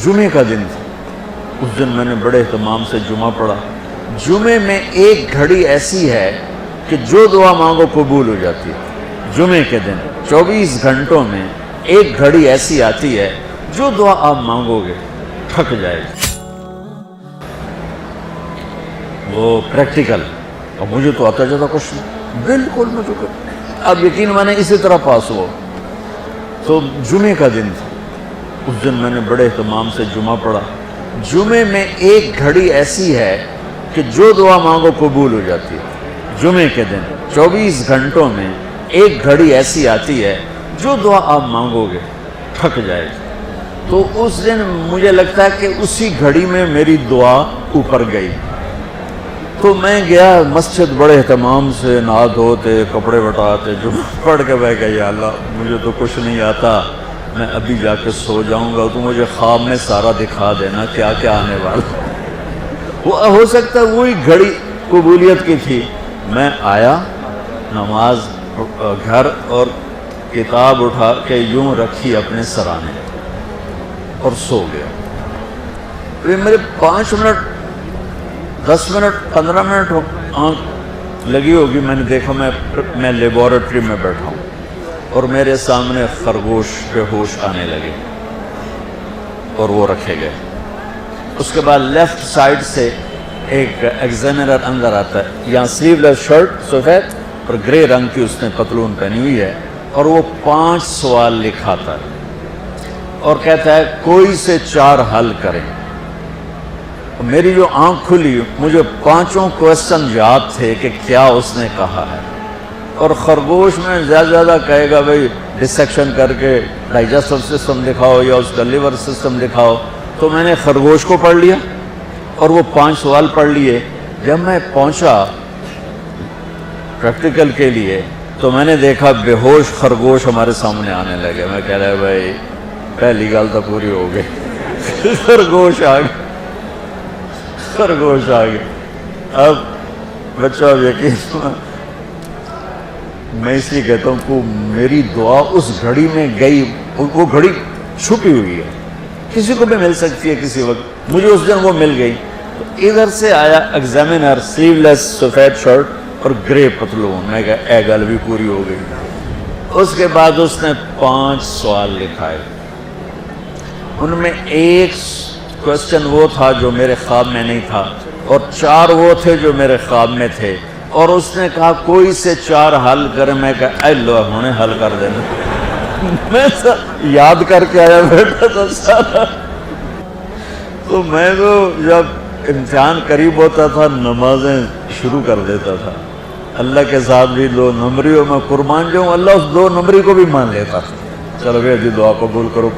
جمعے کا دن تھا، اس دن میں نے بڑے اہتمام سے جمعہ پڑھا۔ جمعے میں ایک گھڑی ایسی ہے کہ جو دعا مانگو قبول ہو جاتی ہے۔ جمعے کے دن 24 گھنٹوں میں ایک گھڑی ایسی آتی ہے جو دعا آپ مانگو گے تھک جائے گی۔ وہ پریکٹیکل، اور مجھے تو آتا جاتا کچھ نہیں، بالکل مجھے اب یقین مانے اسی طرح پاس ہوا۔ تو جمعے کا دن تھا، اس دن میں نے بڑے اہتمام سے جمعہ پڑھا۔ جمعے میں ایک گھڑی ایسی ہے کہ جو دعا مانگو قبول ہو جاتی ہے۔ جمعے کے دن 24 گھنٹوں میں ایک گھڑی ایسی آتی ہے جو دعا آپ مانگو گے تھک جائے گی۔ تو اس دن مجھے لگتا ہے کہ اسی گھڑی میں میری دعا اوپر گئی۔ تو میں گیا مسجد بڑے اہتمام سے، نہا دھوتے، کپڑے بٹاتے، جمعہ پڑھ کے بیٹھ گیا، یا اللہ مجھے تو کچھ نہیں آتا، میں ابھی جا کے سو جاؤں گا، تو مجھے خواب میں سارا دکھا دینا کیا کیا آنے والا۔ وہ ہو سکتا ہے وہی گھڑی قبولیت کی تھی۔ میں آیا نماز گھر اور کتاب اٹھا کے یوں رکھی اپنے سرانے اور سو گیا۔ پھر میرے 5 منٹ 10 منٹ 15 منٹ آنکھ لگی ہوگی، میں نے دیکھا میں لیبارٹری میں بیٹھا ہوں اور میرے سامنے خرگوش بے ہوش آنے لگے اور وہ رکھے گئے۔ اس کے بعد لیفٹ سائڈ سے ایک ایگزامینر اندر آتا ہے، یہاں سلیو لیس شرٹ سفید اور گرے رنگ کی اس نے پتلون پہنی ہوئی ہے، اور وہ 5 سوال لکھاتا ہے اور کہتا ہے کوئی سے 4 حل کریں۔ میری جو آنکھ کھلی، مجھے 5 کوسچن یاد تھے کہ کیا اس نے کہا ہے، اور خرگوش میں زیادہ کہے گا بھئی ڈسیکشن کر کے ڈائجسٹو سسٹم دکھاؤ یا اس کا لیور سسٹم دکھاؤ، تو میں نے خرگوش کو پڑھ لیا اور وہ 5 سوال پڑھ لیے۔ جب میں پہنچا پریکٹیکل کے لیے تو میں نے دیکھا بے ہوش خرگوش ہمارے سامنے آنے لگے۔ میں کہہ رہا بھائی پہلی گل تو پوری ہو گئی، خرگوش آ گئے، خرگوش آ گئے۔ اب بچہ یقین میں اس لیے کہتا ہوں کہ میری دعا اس گھڑی میں گئی، وہ گھڑی چھپی ہوئی ہے، کسی کو بھی مل سکتی ہے کسی وقت، مجھے اس دن وہ مل گئی۔ تو ادھر سے آیا ایگزامینر، سلیو لیس سفید شرٹ اور گرے پتلون، میں کہا اے گل بھی پوری ہو گئی۔ اس کے بعد اس نے 5 سوال لکھائے، ان میں ایک کوسچن وہ تھا جو میرے خواب میں نہیں تھا، اور 4 وہ تھے جو میرے خواب میں تھے، اور اس نے کہا کوئی سے 4 حل کرے۔ میں کہا اے لو انہیں حل کر دینا، میں یاد کر کے آیا بیٹھا تھا سارا۔ تو میں تو جب امتحان قریب ہوتا تھا نمازیں شروع کر دیتا تھا، اللہ کے ساتھ بھی 2 نمبریوں میں قربان جاؤں، اللہ اس 2 نمبری کو بھی مان لیتا تھا۔ چلو بھائی جی دعا قبول کرو۔